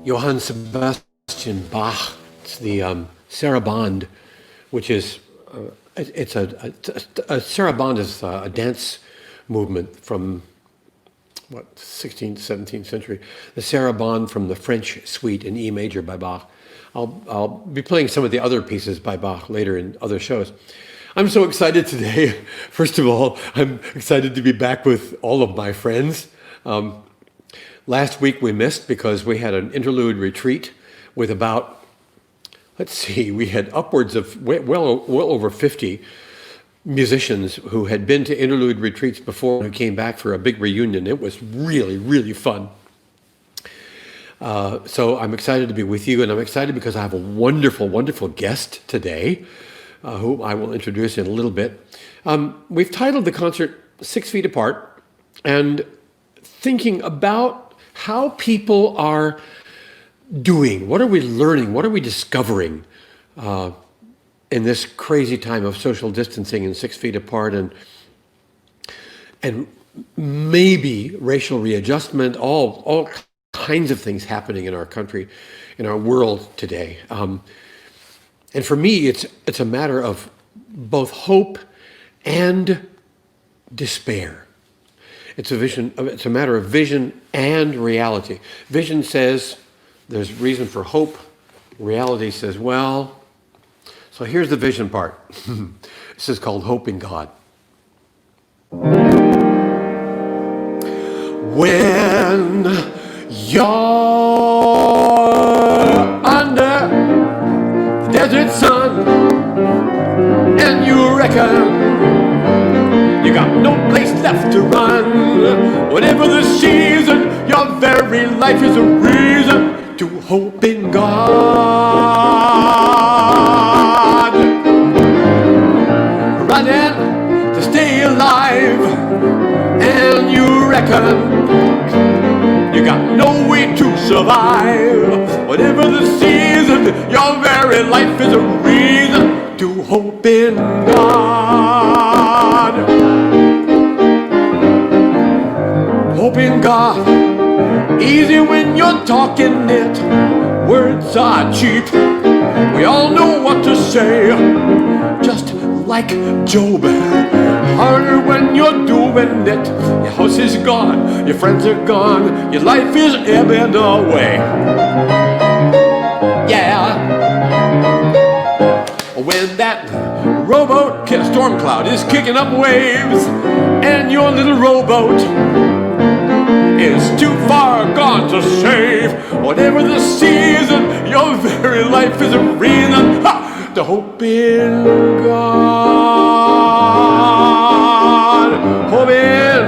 Johann Sebastian Bach. It's the Sarabande, which is it's a Sarabande is a dance movement from what 16th, 17th century. The Sarabande from the French Suite in E major by Bach. I'll be playing some of the other pieces by Bach later in other shows. I'm so excited today. First of all, I'm excited to be back with all of my friends. Last week we missed because we had an interlude retreat with about, we had upwards of well over 50 musicians who had been to interlude retreats before and came back for a big reunion. It was really, really fun. So I'm excited to be with you, and I'm excited because I have a wonderful, wonderful guest today, who I will introduce in a little bit. We've titled the concert 6 Feet Apart, and thinking about how people are doing. What are we learning? What are we discovering in this crazy time of social distancing and 6 feet apart and maybe racial readjustment, all kinds of things happening in our country, in our world today. And for me, it's a matter of both hope and despair. It's a matter of vision and reality. Vision says there's reason for hope. Reality says, well, so here's the vision part. This is called Hope in God. When you're under the desert sun and you reckon you got no place left to run. Whatever the season, your very life is a reason to hope in God. Running to stay alive, and you reckon you got no way to survive. Whatever the season, your very life is a reason to hope in God. Hope in God, easy when you're talking it. Words are cheap, we all know what to say. Just like Job, harder when you're doing it. Your house is gone, your friends are gone, your life is ebbing away. Yeah. When that rowboat storm cloud is kicking up waves and your little rowboat is too far gone to save. Whatever the season, your very life is a reason to hope in God. Hope in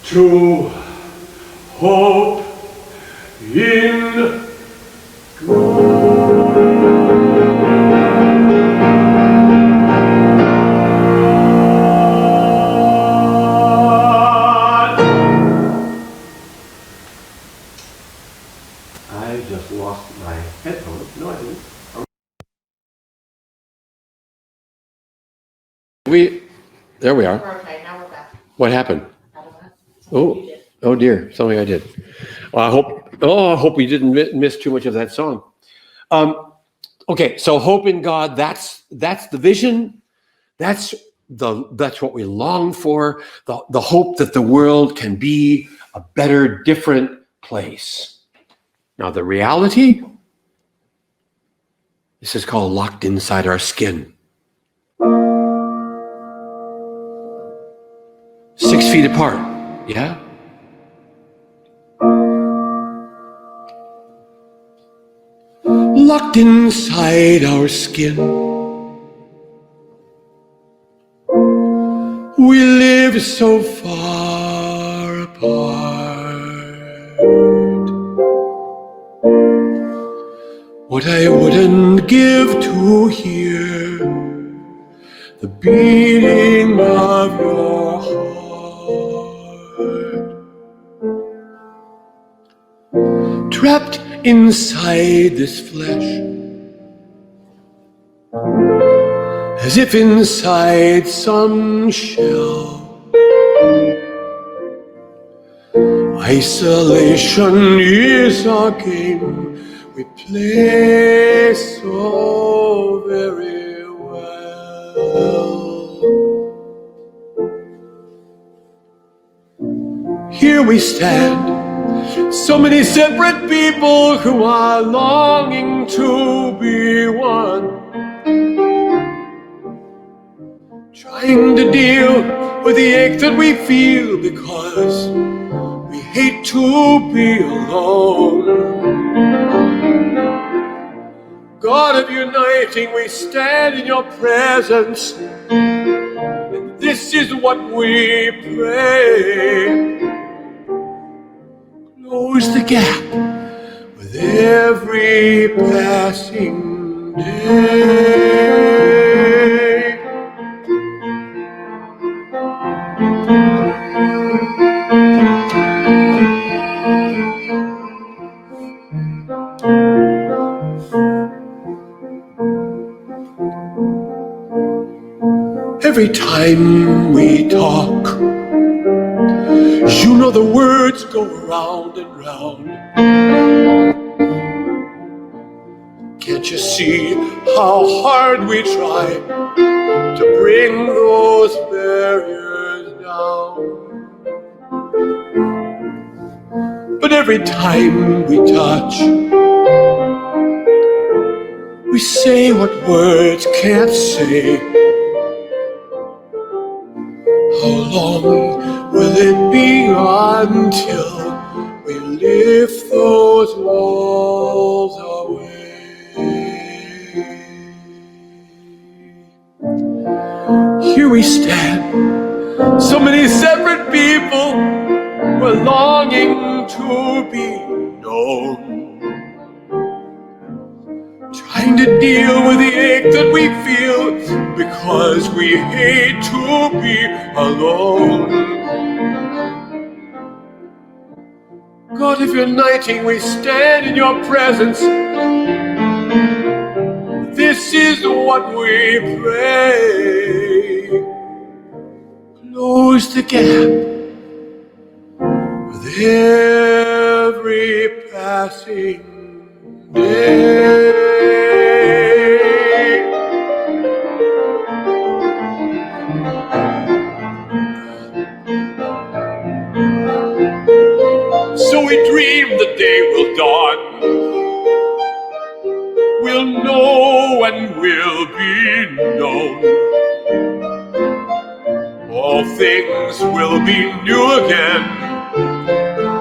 To hope in I just lost my headphones. No, I didn't. There we are. We're okay, now we're back. What happened? I don't know. Oh, oh dear, something I did. Well, I hope we didn't miss too much of that song. Okay, so hope in God, that's the vision. That's what we long for, the hope that the world can be a better, different place. Now, the reality, this is called locked inside our skin. 6 feet apart, yeah? Locked inside our skin. We live so far apart. What I wouldn't give to hear the beating of your heart. Trapped inside this flesh, as if inside some shell. Isolation is a game we play so very well. Here we stand, so many separate people who are longing to be one, trying to deal with the ache that we feel because we hate to be alone. God of uniting, we stand in your presence, and this is what we pray. Close the gap with every passing day. Every time we talk, you know the words go round and round. Can't you see how hard we try to bring those barriers down? But every time we touch, we say what words can't say. How long will it be until we lift those walls away? Here we stand, so many separate people, we're longing to be known, trying to deal with the ache that we feel because we hate to be alone. God of uniting, we stand in your presence. This is what we pray. Close the gap with every passing day. day will dawn, we'll know and will be known. All things will be new again,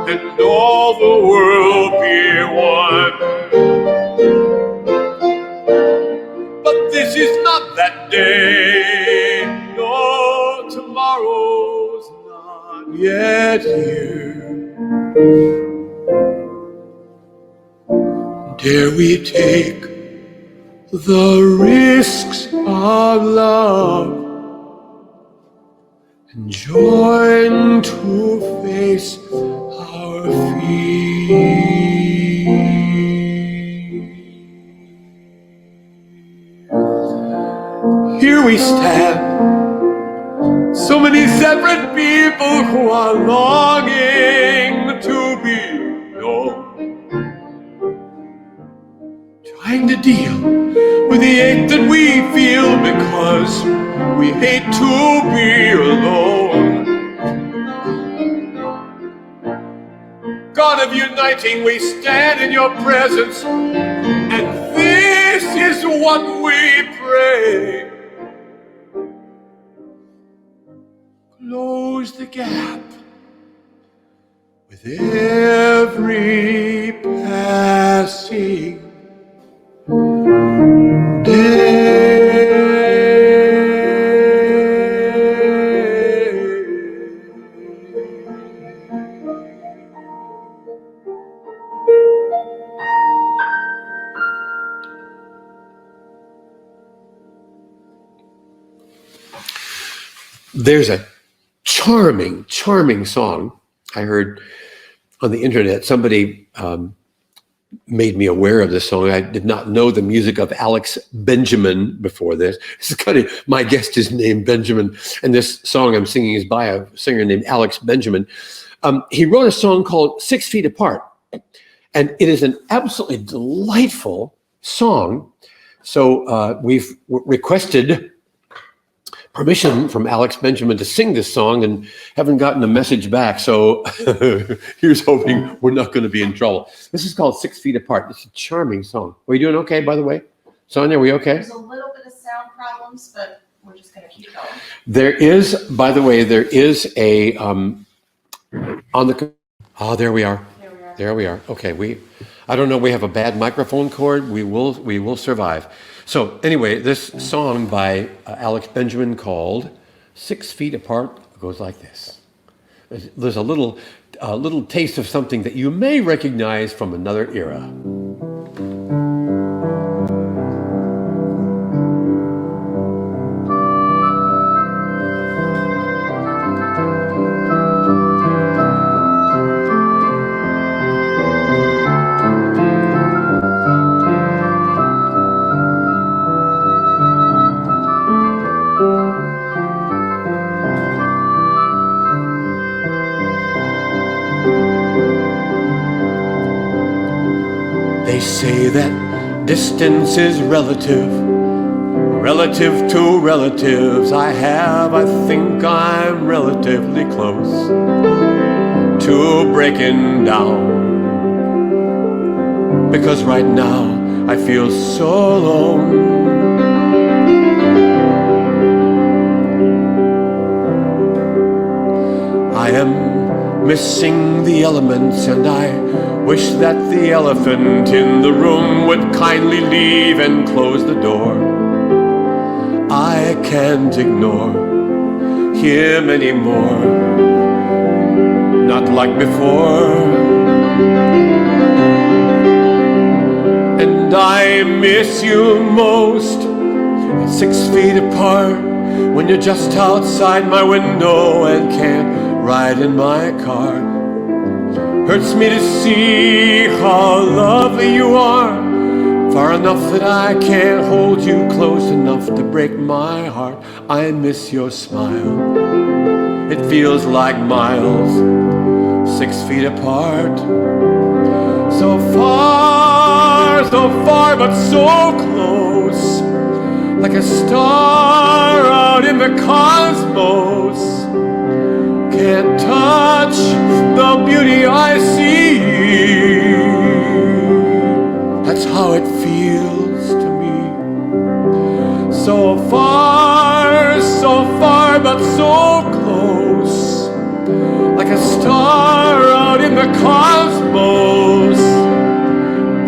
and all the world be one. But this is not that day, no, tomorrow's not yet here. Dare we take the risks of love and join to face our fear? Here we stand, so many separate people who are longing to be known, trying to deal with the ache that we feel because we hate to be alone. God of uniting, we stand in your presence, and this is what we pray. Close the gap with every passing There's a charming song I heard on the internet. Somebody made me aware of this song. I did not know the music of Alex Benjamin before this. This is kind of, my guest is named Benjamin, and this song I'm singing is by a singer named Alex Benjamin. He wrote a song called 6 Feet Apart, and it is an absolutely delightful song. So we've requested permission from Alex Benjamin to sing this song and haven't gotten a message back. So here's hoping we're not going to be in trouble. This is called 6 Feet Apart. It's a charming song. Are you doing okay, by the way? Sonia, are we okay? There's a little bit of sound problems, but we're just going to keep going. There is, by the way, there is a, on the, oh, there we are. There we are. Okay, I don't know, we have a bad microphone cord. We will survive. So anyway, this song by Alex Benjamin called 6 Feet Apart goes like this. There's a little taste of something that you may recognize from another era. They say that distance is relative to relatives. I think I'm relatively close to breaking down, because right now I feel so alone. I am missing the elements, and I wish that the elephant in the room would kindly leave and close the door. I can't ignore him anymore, not like before. And I miss you most at 6 feet apart, when you're just outside my window and can't ride in my car. Hurts me to see how lovely you are, far enough that I can't hold you close enough to break my heart. I miss your smile, it feels like miles, 6 feet apart. So far, but so close, like a star out in the cosmos. Can't touch the beauty I see. but so close, like a star out in the cosmos.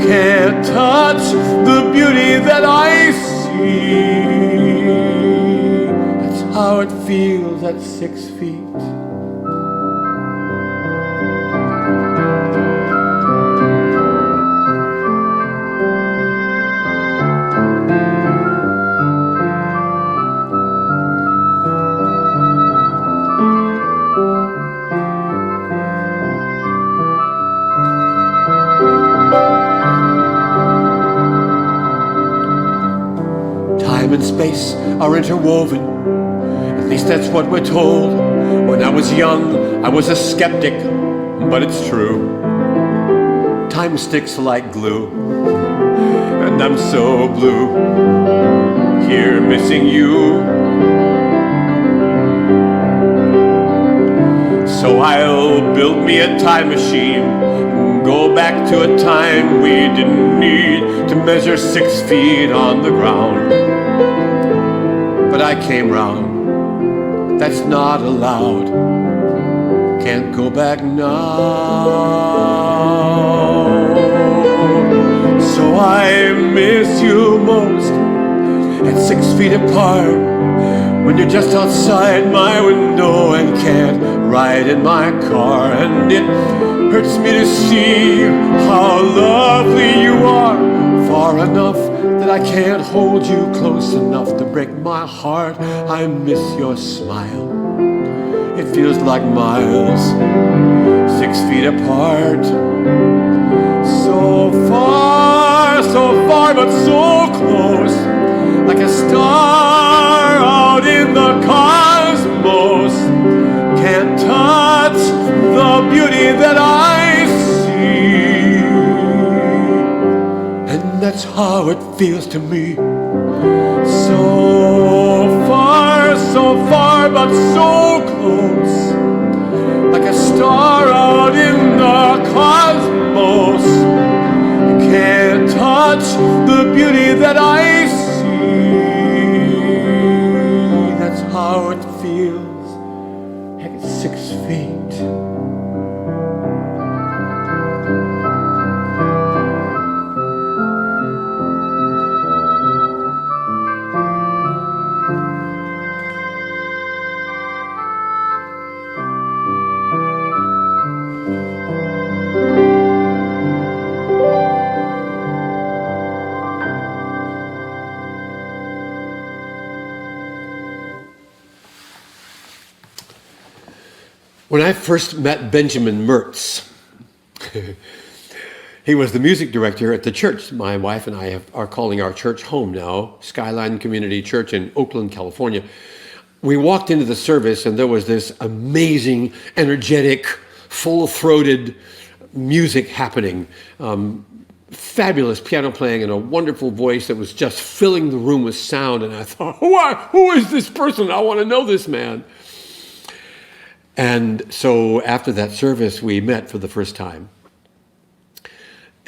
Can't touch the beauty that I see. That's how it feels at 6 feet. Time and space are interwoven. At least that's what we're told. When I was young, I was a skeptic, but it's true. Time sticks like glue, and I'm so blue, here missing you. So I'll build me a time machine and go back to a time we didn't need to measure 6 feet on the ground. But I came round, that's not allowed. Can't go back now. So I miss you most at 6 feet apart, when you're just outside my window and can't ride in my car. And it hurts me to see how lovely you are, far enough that I can't hold you close enough to break my heart. I miss your smile, it feels like miles, 6 feet apart. So far, but so close, like a star out in the cosmos. Can't touch the beauty that I see. And that's how it feels to me. So far, but so close, like a star out in the cosmos. Can't touch the beauty that I see. That's how it feels at 6 feet. When I first met Benjamin Mertz, he was the music director at the church. My wife and I are calling our church home now, Skyline Community Church in Oakland, California. We walked into the service and there was this amazing, energetic, full-throated music happening. Fabulous piano playing and a wonderful voice that was just filling the room with sound. And I thought, who is this person? I want to know this man. And so after that service, we met for the first time.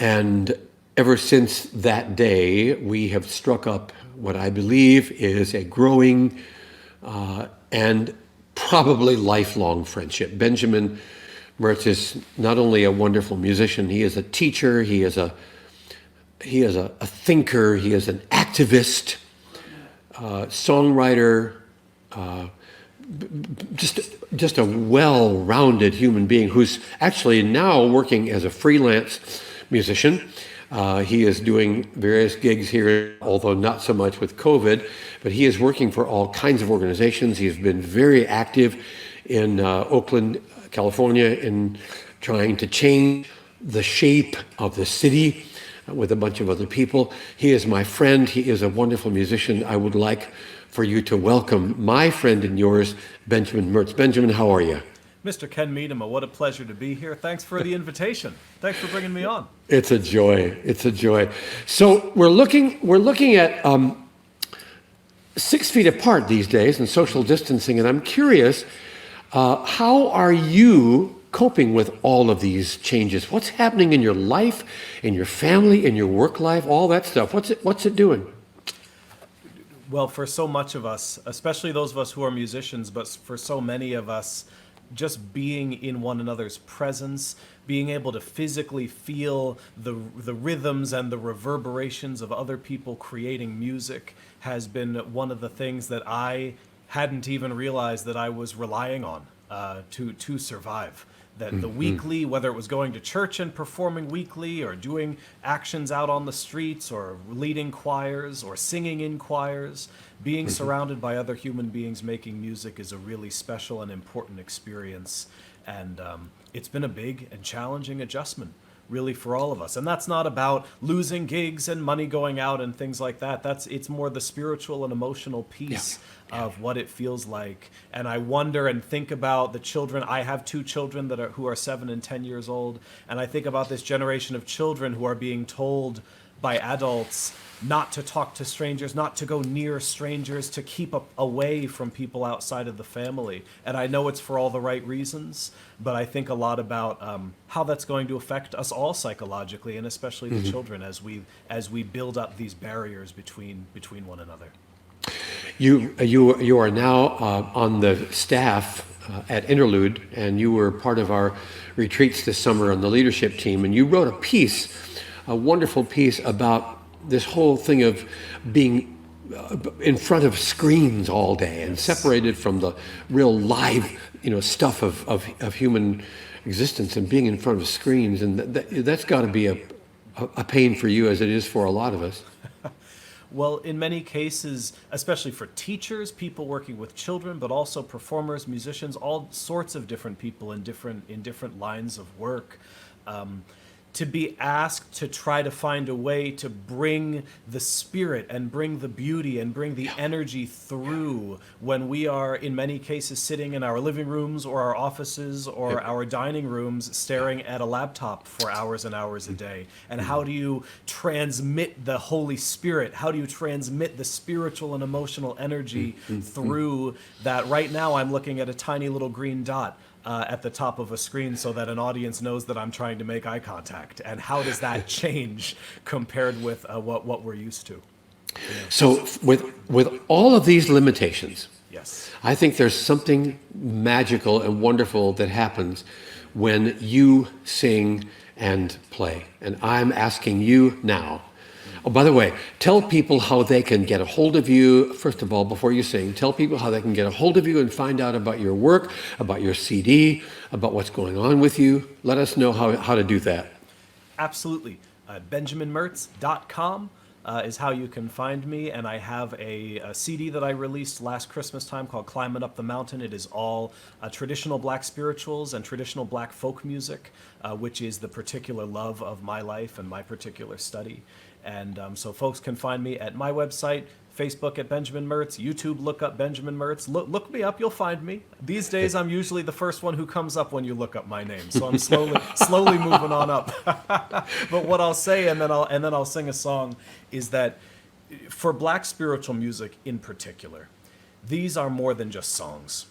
And ever since that day, we have struck up what I believe is a growing and probably lifelong friendship. Benjamin Mertz is not only a wonderful musician, he is a teacher, he is a thinker, he is an activist, songwriter, just a well-rounded human being who's actually now working as a freelance musician. He is doing various gigs here, although not so much with COVID, but he is working for all kinds of organizations. He's been very active in Oakland, California, in trying to change the shape of the city with a bunch of other people. He is my friend. He is a wonderful musician. I would like for you to welcome my friend and yours, Benjamin Mertz. Benjamin, how are you? Mr. Ken Medema, what a pleasure to be here. Thanks for the invitation. Thanks for bringing me on. It's a joy. It's a joy. So we're looking at 6 feet apart these days and social distancing, and I'm curious, how are you coping with all of these changes? What's happening in your life, in your family, in your work life, all that stuff? What's it doing? Well, for so much of us, especially those of us who are musicians, but for so many of us, just being in one another's presence, being able to physically feel the rhythms and the reverberations of other people creating music has been one of the things that I hadn't even realized that I was relying on to survive. That the weekly, whether it was going to church and performing weekly, or doing actions out on the streets, or leading choirs, or singing in choirs, being surrounded by other human beings making music is a really special and important experience. And it's been a big and challenging adjustment, really, for all of us. And that's not about losing gigs and money going out and things like that. It's more the spiritual and emotional piece of what it feels like. And I wonder and think about the children. I have two children who are 7 and 10 years old, and I think about this generation of children who are being told by adults not to talk to strangers, not to go near strangers, to keep away from people outside of the family. And I know it's for all the right reasons, but I think a lot about how that's going to affect us all psychologically, and especially the children, as we build up these barriers between one another. You are now on the staff at Interlude, and you were part of our retreats this summer on the leadership team, and you wrote a wonderful piece about this whole thing of being in front of screens all day and separated from the real live, stuff of human existence, and being in front of screens, and that's got to be a pain for you, as it is for a lot of us. Well, in many cases, especially for teachers, people working with children, but also performers, musicians, all sorts of different people in different lines of work, to be asked to try to find a way to bring the spirit and bring the beauty and bring the energy through when we are, in many cases, sitting in our living rooms or our offices or our dining rooms staring at a laptop for hours and hours a day. And how do you transmit the Holy Spirit? How do you transmit the spiritual and emotional energy through that? Right now, I'm looking at a tiny little green dot at the top of a screen so that an audience knows that I'm trying to make eye contact. And how does that change compared with what we're used to? So with all of these limitations, Yes. I think there's something magical and wonderful that happens when you sing and play. And I'm asking you now. Oh, by the way, tell people how they can get a hold of you. First of all, before you sing, tell people how they can get a hold of you and find out about your work, about your CD, about what's going on with you. Let us know how to do that. Absolutely. BenjaminMertz.com is how you can find me. And I have a CD that I released last Christmas time called Climbing Up the Mountain. It is all traditional black spirituals and traditional black folk music, which is the particular love of my life and my particular study. And so folks can find me at my website, Facebook at Benjamin Mertz, YouTube, look up Benjamin Mertz. Look me up, you'll find me. These days, I'm usually the first one who comes up when you look up my name. So I'm slowly moving on up. But what I'll say, and then I'll sing a song, is that for black spiritual music in particular, these are more than just songs.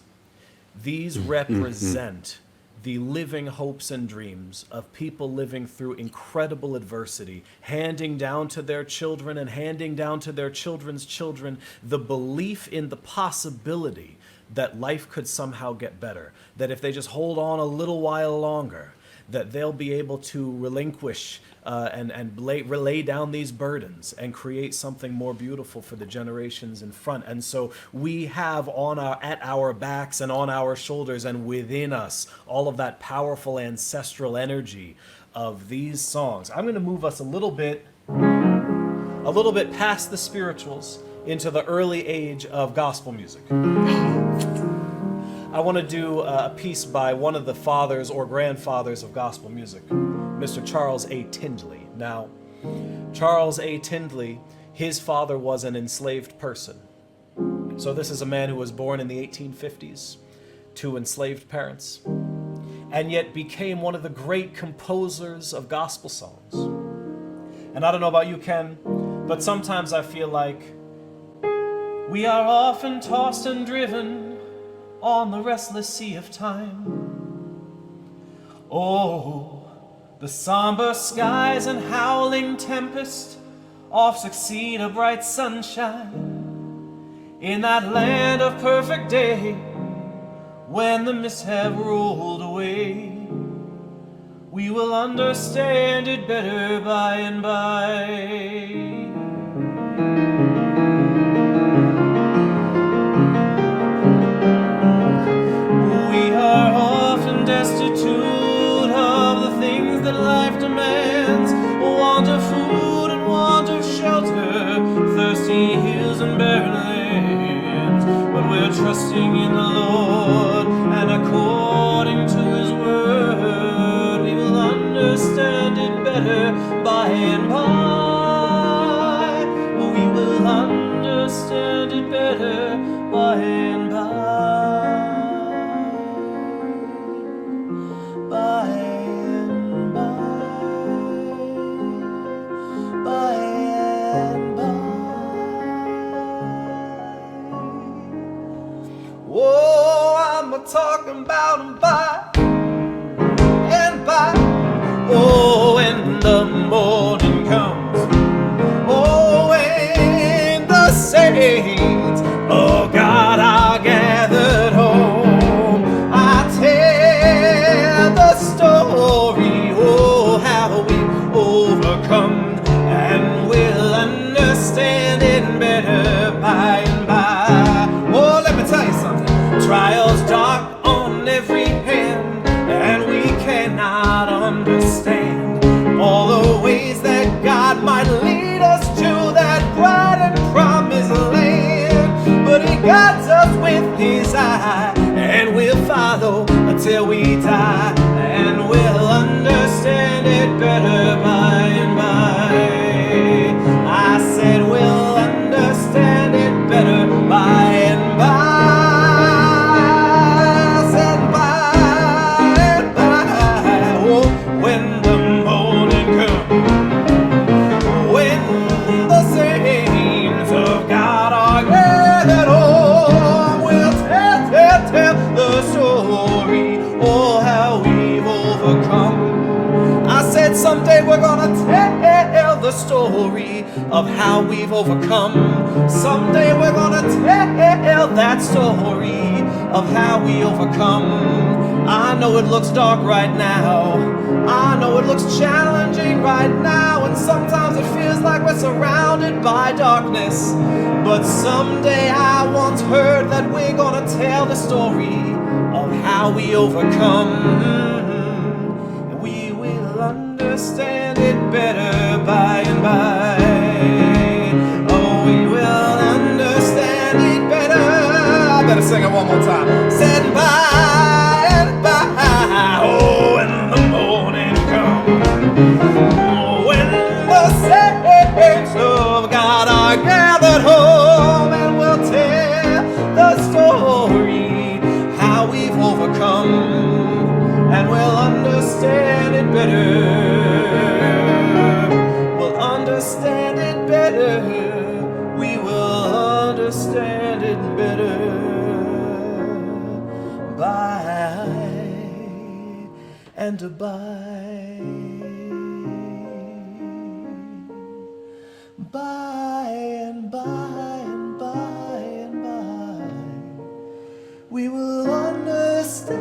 These represent the living hopes and dreams of people living through incredible adversity, handing down to their children and handing down to their children's children the belief in the possibility that life could somehow get better, that if they just hold on a little while longer, that they'll be able to relinquish and lay down these burdens and create something more beautiful for the generations in front. And so we have at our backs and on our shoulders and within us all of that powerful ancestral energy of these songs. I'm going to move us a little bit past the spirituals into the early age of gospel music. I want to do a piece by one of the fathers or grandfathers of gospel music, Mr. Charles A. Tindley. Now, Charles A. Tindley, his father was an enslaved person. So this is a man who was born in the 1850s to enslaved parents, and yet became one of the great composers of gospel songs. And I don't know about you, Ken, but sometimes I feel like we are often tossed and driven on the restless sea of time. Oh, the somber skies and howling tempest oft succeed a bright sunshine. in that land of perfect day, when the mists have rolled away, we will understand it better by and by. We are often destitute of the things that life demands, want of food and want of shelter, thirsty hills and barren lands. But we're trusting in the Lord, and according to His word, we will understand it better by and by. We will understand it better by and by. By and by and by. Oh, I'm talking about by and by. Oh, when the morning comes. Oh, when the saints of God are gathered home, I tell the story, oh, how we overcome, and we'll understand it better by and by. Oh, let me tell you something. Trials dark on every hand, and we cannot understand all the ways that God might lead us to that bright and promised land. But He guides us with His eye, and we'll follow until we die, and we'll understand it better by and by. I said we'll understand it better by and by. I said by and by. Oh, when the morning comes, when the saints of God are gathered home, we'll tell the story, oh, how we've overcome. I said someday we're gonna tell the story of how we've overcome. Someday we're gonna tell that story of how we overcome. I know it looks dark right now. I know it looks challenging right now, and sometimes it feels like we're surrounded by darkness. But someday I once heard that we're gonna tell the story of how we overcome. And we will understand it better by and by. Oh, we will understand it better. I better sing it one more time. Said by and by. Oh, when the morning comes. Oh, when the saints of God are gathered home, and we'll tell the story how we've overcome, and we'll understand it better. We'll understand it better. We will understand it better by and by. By and by and by and by, we will understand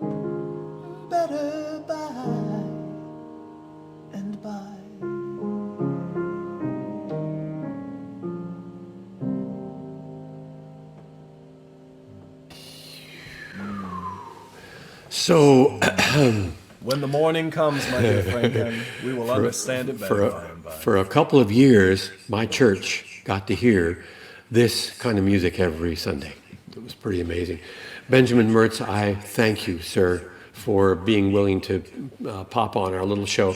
it better by and by. So, When the morning comes, my dear friend, we will understand it better by and by. for a couple of years, my church got to hear this kind of music every Sunday. It was pretty amazing. Benjamin Mertz, I thank you, sir, for being willing to pop on our little show.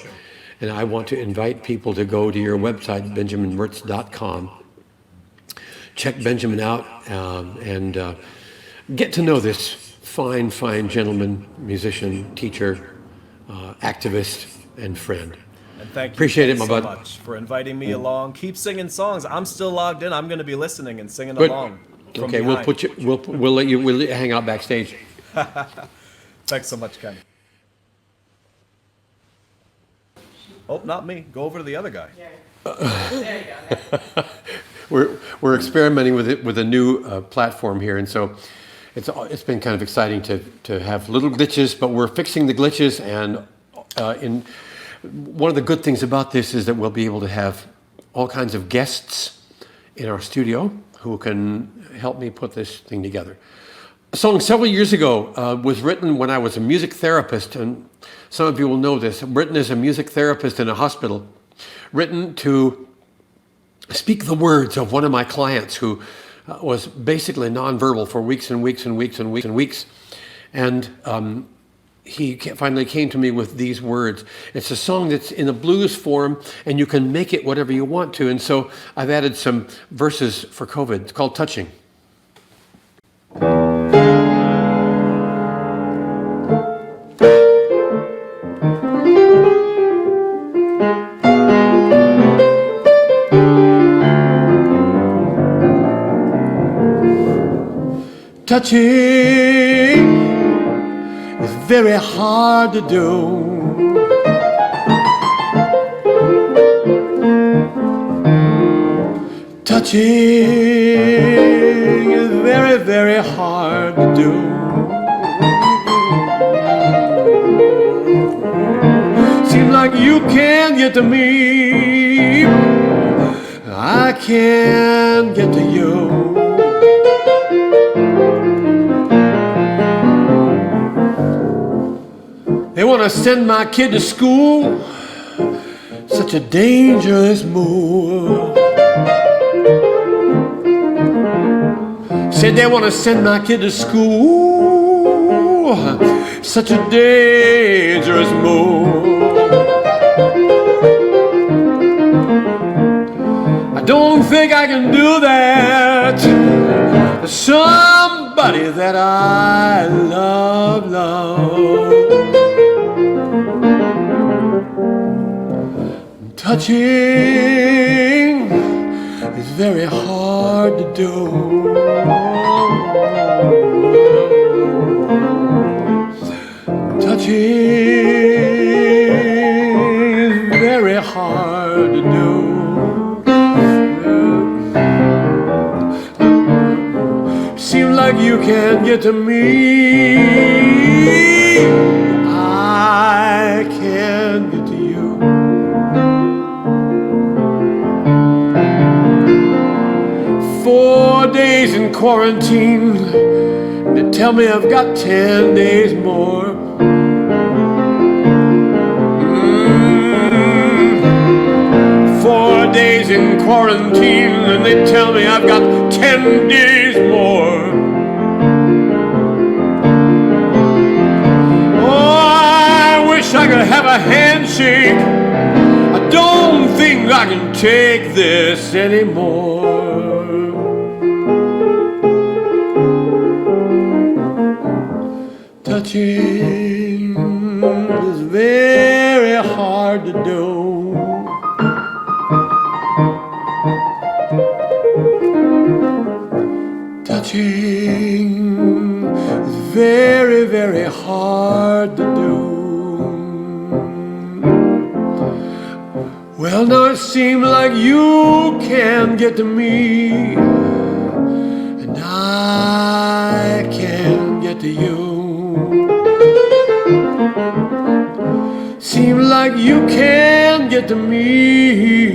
And I want to invite people to go to your website, benjaminmertz.com. Check Benjamin out and get to know this fine, fine gentleman, musician, teacher, activist, and friend. And thank you Appreciate it, so my bud. much for inviting me along. Keep singing songs. I'm still logged in. I'm going to be listening and singing Good. along. from Okay, we'll behind. put you. We'll let you. We'll hang out backstage. Thanks so much, Ken. Oh, not me. Go over to the other guy. There you go. We're experimenting with it with a new platform here, and so it's been kind of exciting to have little glitches, but we're fixing the glitches. And in one of the good things about this is that we'll be able to have all kinds of guests in our studio who can help me put this thing together. A song several years ago was written when I was a music therapist, and some of you will know this. Written as a music therapist in a hospital, written to speak the words of one of my clients who was basically nonverbal for weeks and weeks and weeks and weeks and weeks. And he finally came to me with these words. It's a song that's in a blues form, and you can make it whatever you want to. And so I've added some verses for COVID. It's called Touching. Touching is very hard to do. Touching is very, very hard to do. Seems like you can't get to me, I can't get to you. They want to send my kid to school, such a dangerous move. Said they want to send my kid to school, such a dangerous move. I don't think I can do that to somebody that I love. Touching is very hard to do. Touching is very hard to do. Seems like you can't get to me, I can't get to you. 4 days in quarantine, they tell me I've got 10 days more. 4 days in quarantine, and they tell me I've got 10 days more. Oh, I wish I could have a handshake. I don't think I can take this anymore. Touching is very hard to do. Touching is very, very hard to do. Well, now it seems like you can't get to me, and I can't get to you. Seems like you can't get to me,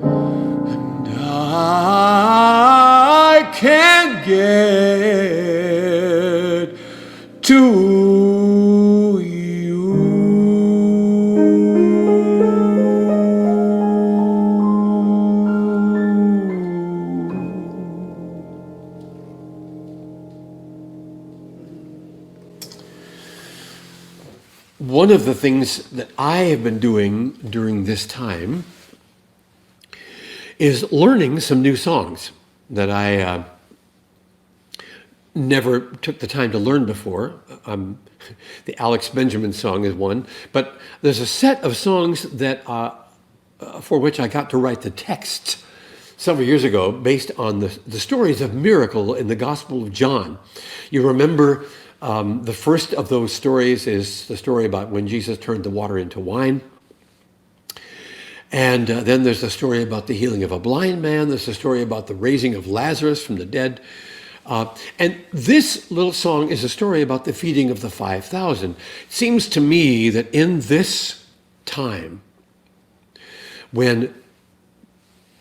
and I can't get to you. One of the things that I have been doing during this time is learning some new songs that I never took the time to learn before. The Alex Benjamin song is one, but there's a set of songs that for which I got to write the texts several years ago based on the stories of miracle in the Gospel of John. You remember the first of those stories is the story about when Jesus turned the water into wine. And then there's the story about the healing of a blind man. There's the story about the raising of Lazarus from the dead. And this little song is a story about the feeding of the 5,000. It seems to me that in this time, when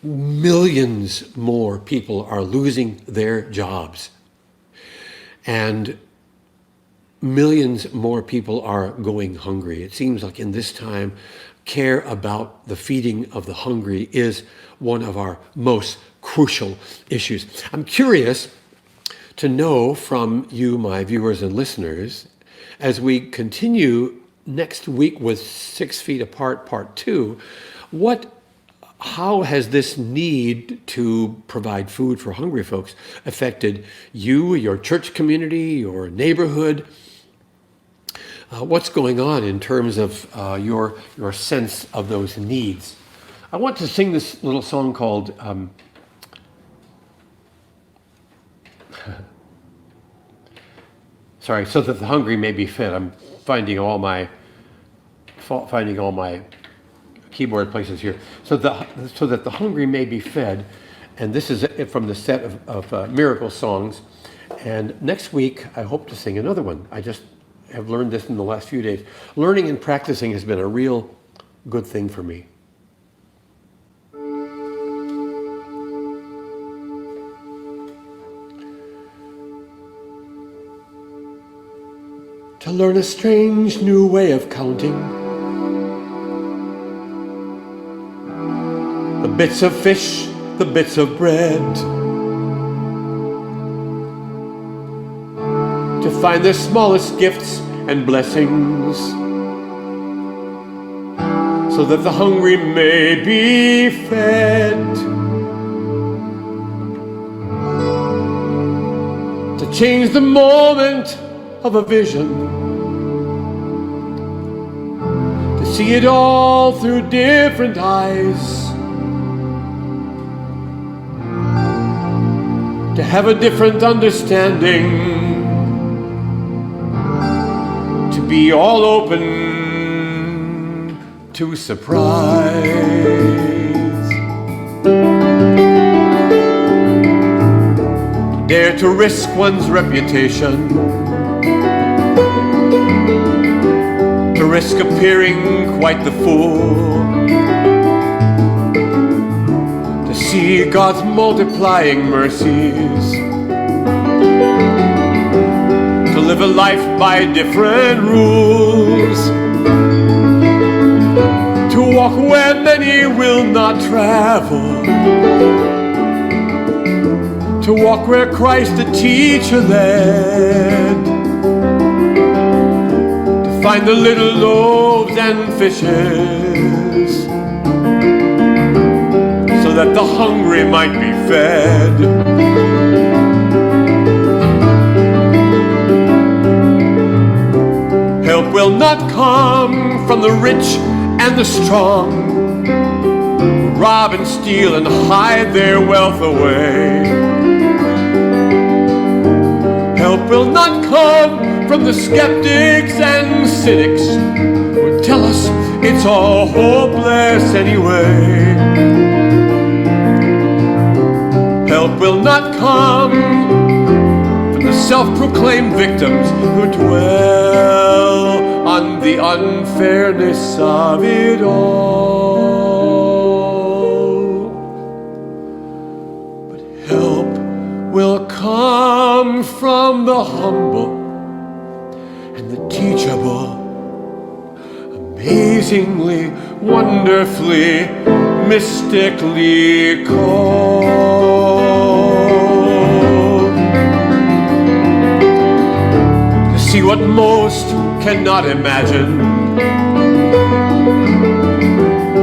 millions more people are losing their jobs and millions more people are going hungry, it seems like in this time, care about the feeding of the hungry is one of our most crucial issues. I'm curious to know from you, my viewers and listeners, as we continue next week with 6 Feet Apart Part 2, how has this need to provide food for hungry folks affected you, your church community, your neighborhood? What's going on in terms of your sense of those needs? I want to sing this little song called sorry, so that the hungry may be fed. I'm finding all my keyboard places here. So that the hungry may be fed. And this is from the set of miracle songs. And next week, I hope to sing another one. I just have learned this in the last few days. Learning and practicing has been a real good thing for me. To learn a strange new way of counting, the bits of fish, the bits of bread, to find the smallest gifts and blessings, so that the hungry may be fed. To change the moment of a vision, to see it all through different eyes, to have a different understanding, to be all open to surprise. Dare to risk one's reputation, to risk appearing quite the fool, to see God's multiplying mercies, to live a life by different rules, to walk where many will not travel, to walk where Christ the teacher led, to find the little loaves and fishes, so that the hungry might be fed. Help will not come from the rich and the strong, who rob and steal and hide their wealth away. Help will not come from the skeptics and cynics who tell us it's all hopeless anyway. Help will not come from the self-proclaimed victims who dwell on the unfairness of it all. But help will come from the humble and the teachable, amazingly, wonderfully, mystically called, to see what most cannot imagine,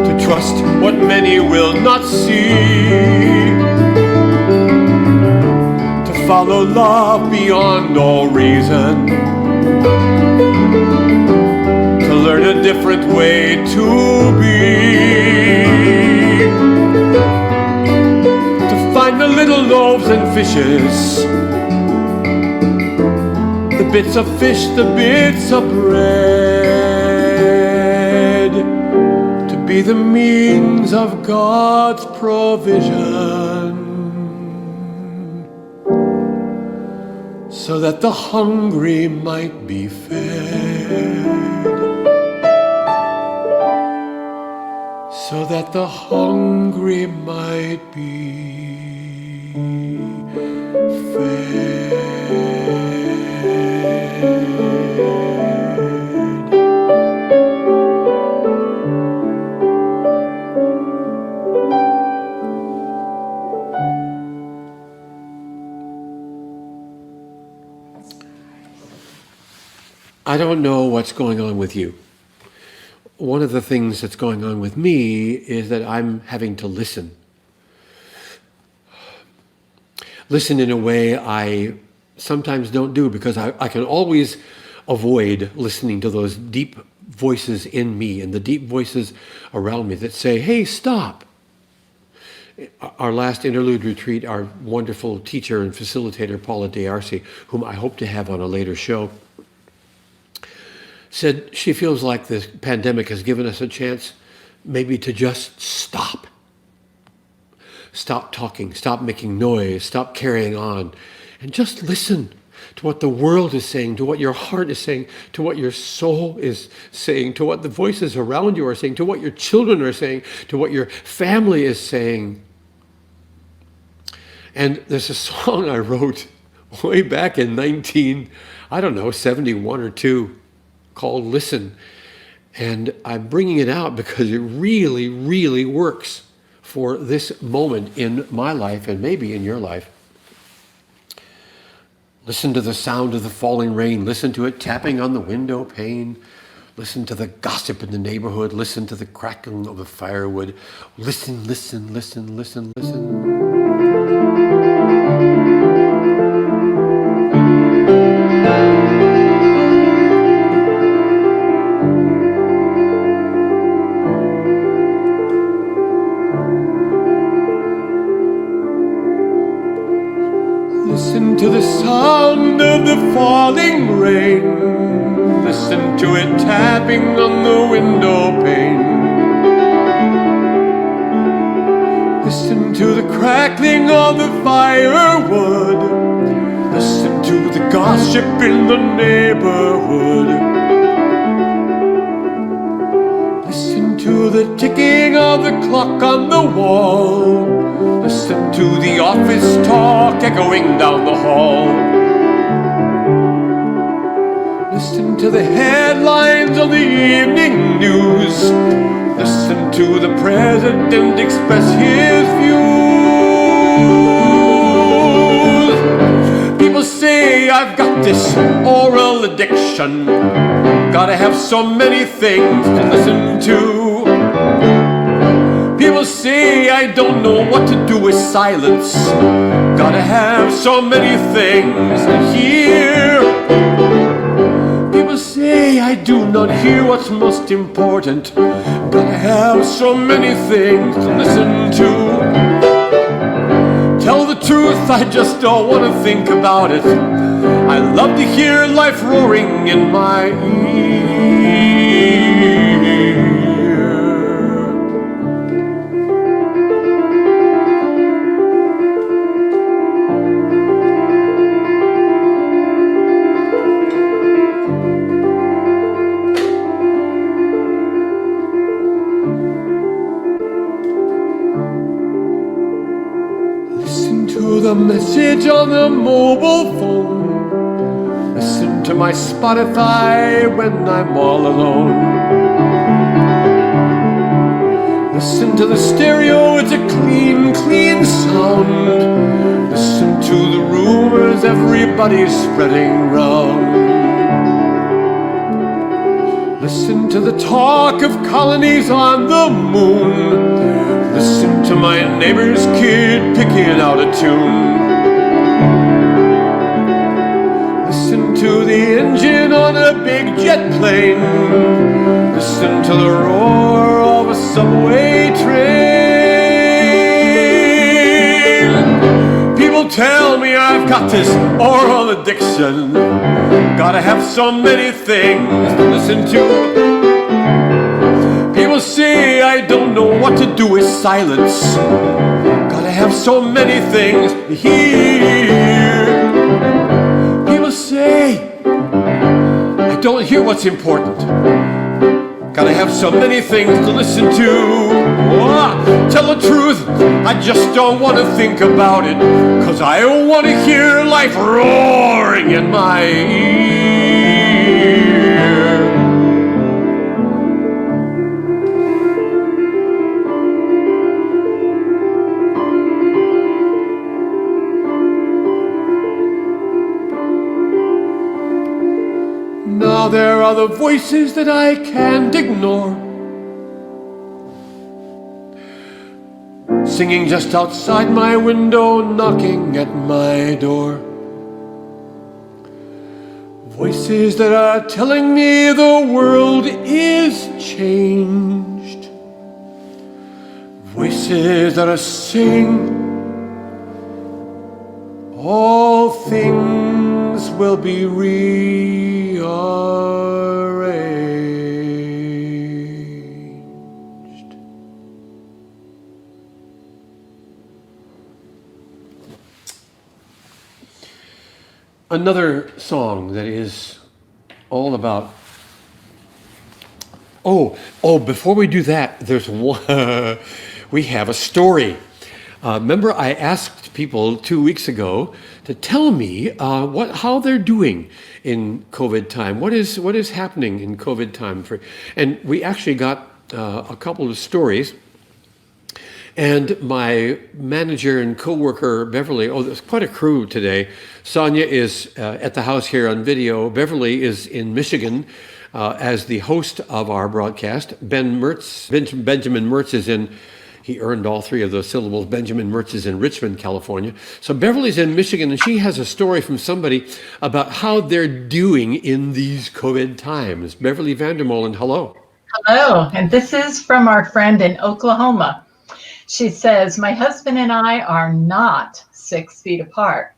to trust what many will not see, to follow love beyond all reason, to learn a different way to be, to find the little loaves and fishes, the bits of fish, the bits of bread, to be the means of God's provision, so that the hungry might be fed, so that the hungry might be fed. I don't know what's going on with you. One of the things that's going on with me is that I'm having to listen. Listen in a way I sometimes don't do, because I can always avoid listening to those deep voices in me and the deep voices around me that say, hey, stop. Our last interlude retreat, our wonderful teacher and facilitator, Paula D'Arcy, whom I hope to have on a later show, said she feels like this pandemic has given us a chance maybe to just stop. Stop talking, stop making noise, stop carrying on, and just listen to what the world is saying, to what your heart is saying, to what your soul is saying, to what the voices around you are saying, to what your children are saying, to what your family is saying. And there's a song I wrote way back in 71 or 2, called Listen. And I'm bringing it out because it really, really works for this moment in my life and maybe in your life. Listen to the sound of the falling rain. Listen to it tapping on the window pane. Listen to the gossip in the neighborhood. Listen to the crackling of the firewood. Listen, listen, listen, listen, listen. Listen to the sound of the falling rain. Listen to it tapping on the window pane. Listen to the crackling of the firewood. Listen to the gossip in the neighborhood. Listen to the ticking of the clock on the wall. Listen to the office talk echoing down the hall. Listen to the headlines of the evening news. Listen to the president express his views. People say I've got this oral addiction. Gotta have so many things to listen to. People say I don't know what to do with silence. Gotta have so many things to hear. People say I do not hear what's most important. Gotta have so many things to listen to. Tell the truth, I just don't want to think about it. I love to hear life roaring in my ear. The message on the mobile phone. Listen to my Spotify when I'm all alone. Listen to the stereo, it's a clean, clean sound. Listen to the rumors everybody's spreading round. Listen to the talk of colonies on the moon. Listen to my neighbor's kid picking out a tune. Listen to the engine on a big jet plane. Listen to the roar of a subway train. People tell me I've got this oral addiction. Gotta have so many things to listen to. People People say I don't know what to do with silence. Gotta have so many things to hear. People say I don't hear what's important. Gotta have so many things to listen to. Oh, tell the truth, I just don't want to think about it, 'cause I want to hear life roaring in my ear. Now there are the voices that I can't ignore, singing just outside my window, knocking at my door. Voices that are telling me the world is changed. Voices that are saying all things will be rearranged. Another song that is all about. Before we do that, there's one. We have a story. Remember, I asked people 2 weeks ago to tell me how they're doing in COVID time. What is happening in COVID time? And we actually got a couple of stories. And my manager and coworker, Beverly, there's quite a crew today. Sonia is at the house here on video. Beverly is in Michigan as the host of our broadcast. Benjamin Mertz is in, he earned all three of those syllables. Benjamin Mertz is in Richmond, California. So Beverly's in Michigan, and she has a story from somebody about how they're doing in these COVID times. Beverly Vander, Molen, hello. Hello, and this is from our friend in Oklahoma. She says, my husband and I are not 6 feet apart,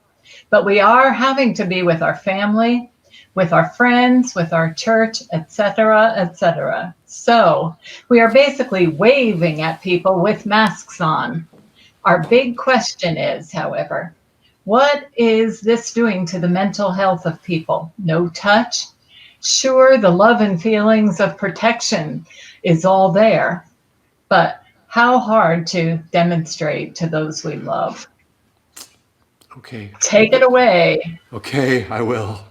but we are having to be with our family, with our friends, with our church, etc., etc. So we are basically waving at people with masks on. Our big question is, however, what is this doing to the mental health of people? No touch? Sure, the love and feelings of protection is all there, but how hard to demonstrate to those we love. Okay. Take it away. Okay, I will.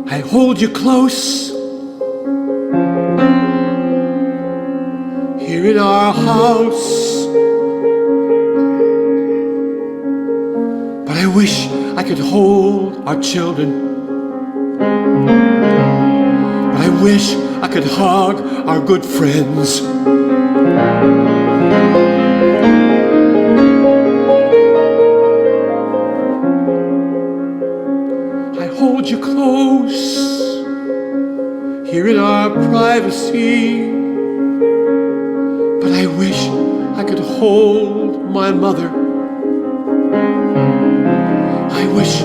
I hold you close here in our house, but I wish I could hold our children. But I wish I could hug our good friends. I hold you close here in our privacy, but I wish I could hold my mother. I wish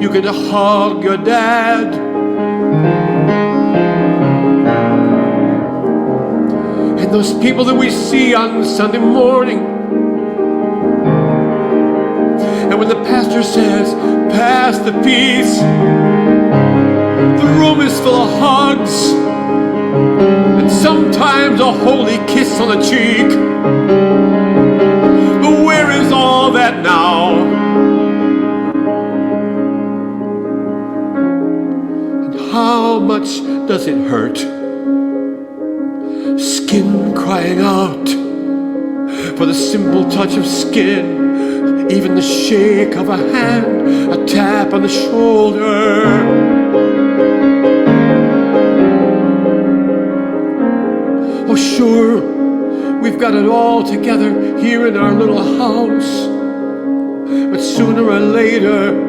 you could hug your dad. And those people that we see on Sunday morning. And when the pastor says, pass the peace, the room is full of hugs, and sometimes a holy kiss on the cheek. But where is all that now? How much does it hurt? Skin crying out for the simple touch of skin, even the shake of a hand, a tap on the shoulder. Oh, sure, we've got it all together here in our little house, but sooner or later,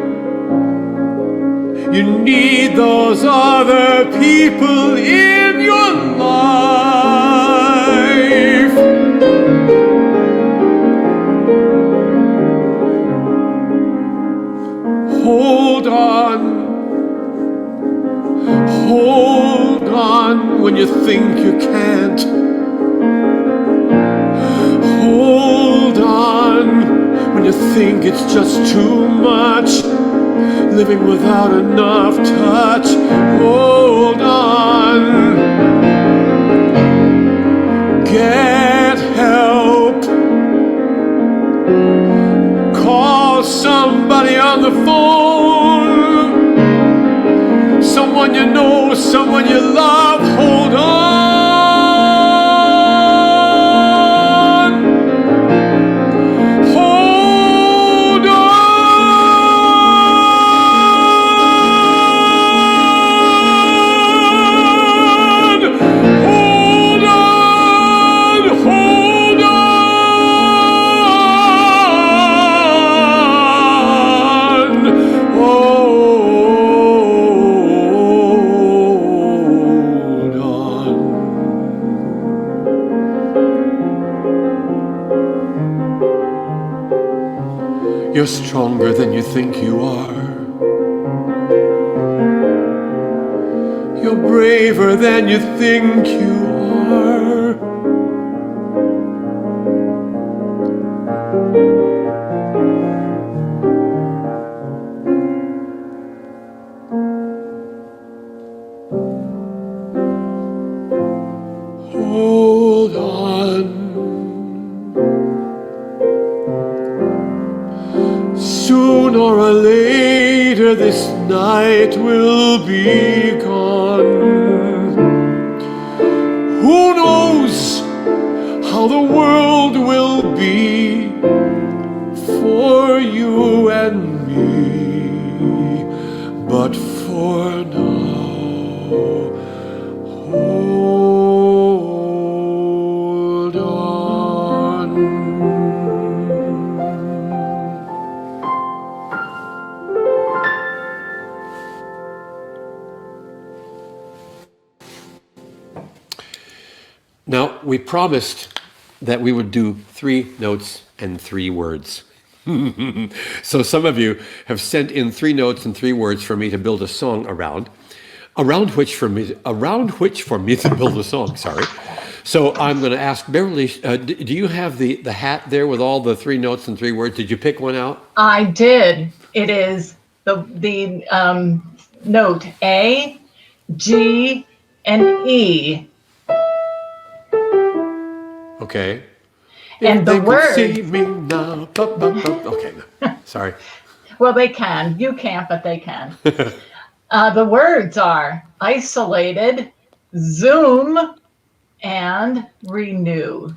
you need those other people in your life. Hold think you can't. Hold on when you think it's just too much. Living without enough touch. Hold on. Get help. Call somebody on the phone. Someone you know, someone you love. Hold on. Hold on. Hold on. Hold on. Hold on. You're stronger than you think you are. You're braver than you think you are. Hold on. Sooner or later this night will be gone. Who knows how the world will be for you and me, but for now, hold on. Now, we promised that we would do 3 notes and 3 words. So some of you have sent in 3 notes and 3 words for me to build a song around which for me to build a song, sorry. So I'm going to ask Beverly, do you have the hat there with all the 3 notes and 3 words? Did you pick one out? I did. It is the note A, G, and E. Okay. And If the they could words- see me now. Okay, sorry. Well, they can. You can't, but they can. The words are isolated, Zoom, and renew.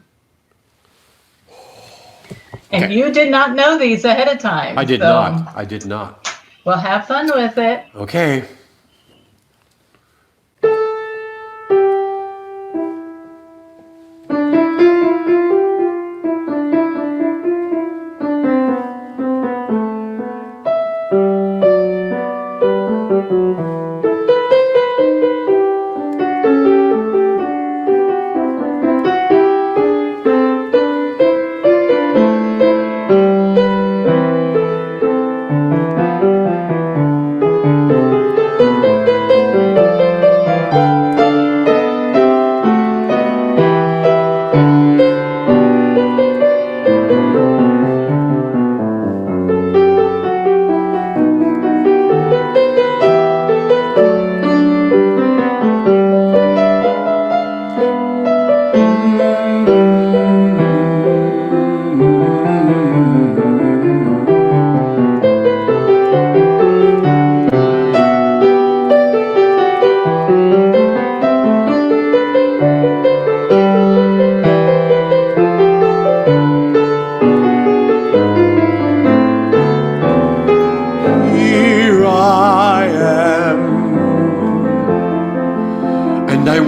And Okay. you did not know these ahead of time. I did so- not. I did not. Well, have fun with it. Okay.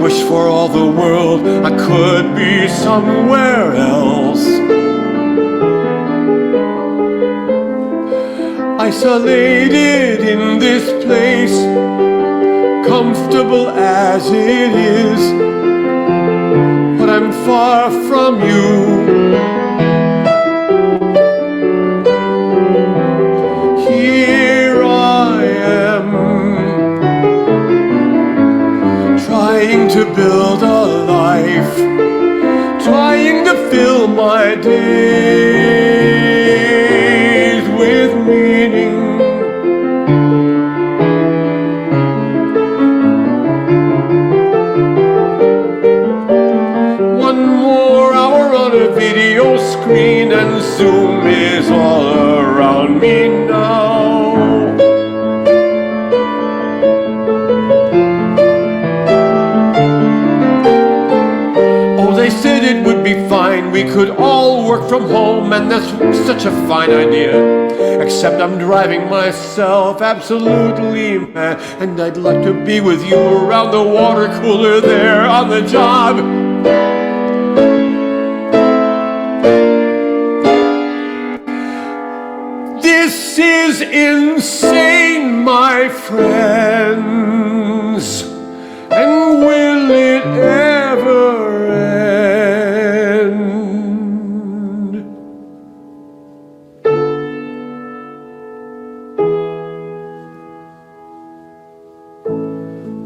wish for all the world I could be somewhere else. Isolated in this place, comfortable as it is, but I'm far from you. Here I am, trying to build a trying to fill my days with meaning. One more hour on a video screen and Zoom is all around me now. Oh, they said it would be fine, we could all work from home, and that's such a fine idea. Except I'm driving myself absolutely mad, and I'd like to be with you around the water cooler there on the job. This is insane, my friends, and will it ever end?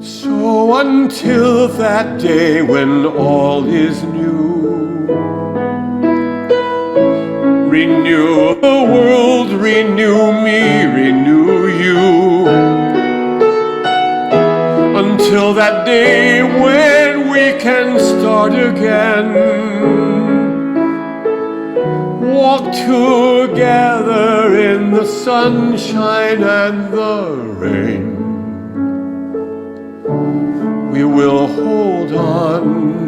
So until that day when all is new, renew the world, renew me, renew you. Until that day when we can start again, walk together in the sunshine and the rain. We will hold on.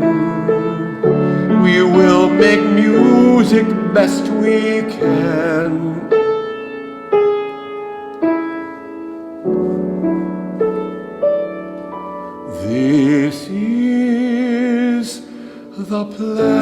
We will make music best we can. This is the plan.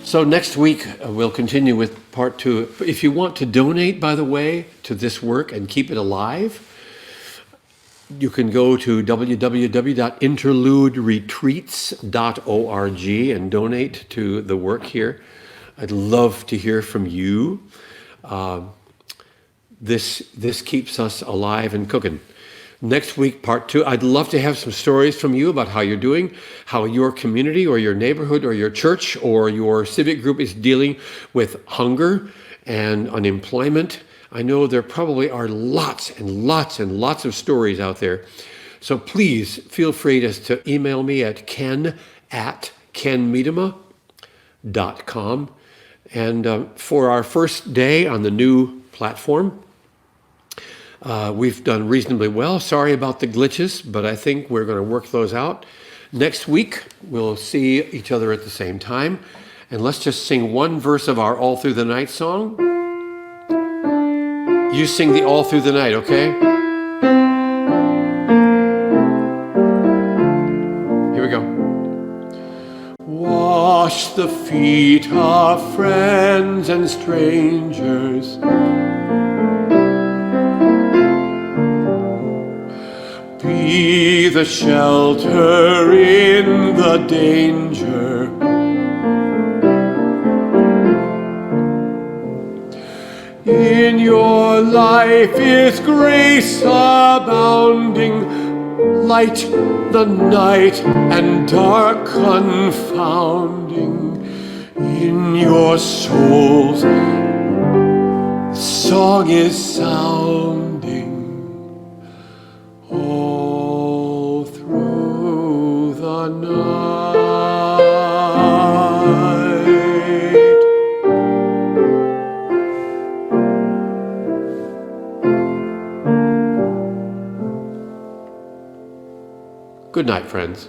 So next week we'll continue with part 2. If you want to donate, by the way, to this work and keep it alive, you can go to www.interluderetreats.org and donate to the work here. I'd love to hear from you. This keeps us alive and cooking. Next week, part 2, I'd love to have some stories from you about how you're doing, how your community or your neighborhood or your church or your civic group is dealing with hunger and unemployment. I know there probably are lots and lots and lots of stories out there. So please feel free to email me at ken@kenmedema.com. And for our first day on the new platform, we've done reasonably well. Sorry about the glitches, but I think we're going to work those out. Next week, we'll see each other at the same time. And let's just sing one verse of our All Through the Night song. You sing the All Through the Night, okay? Here we go. Wash the feet of friends and strangers. Be the shelter in the danger. In your life is grace abounding, light the night and dark confounding. In your souls, song is sounding all through the night. Good night, friends.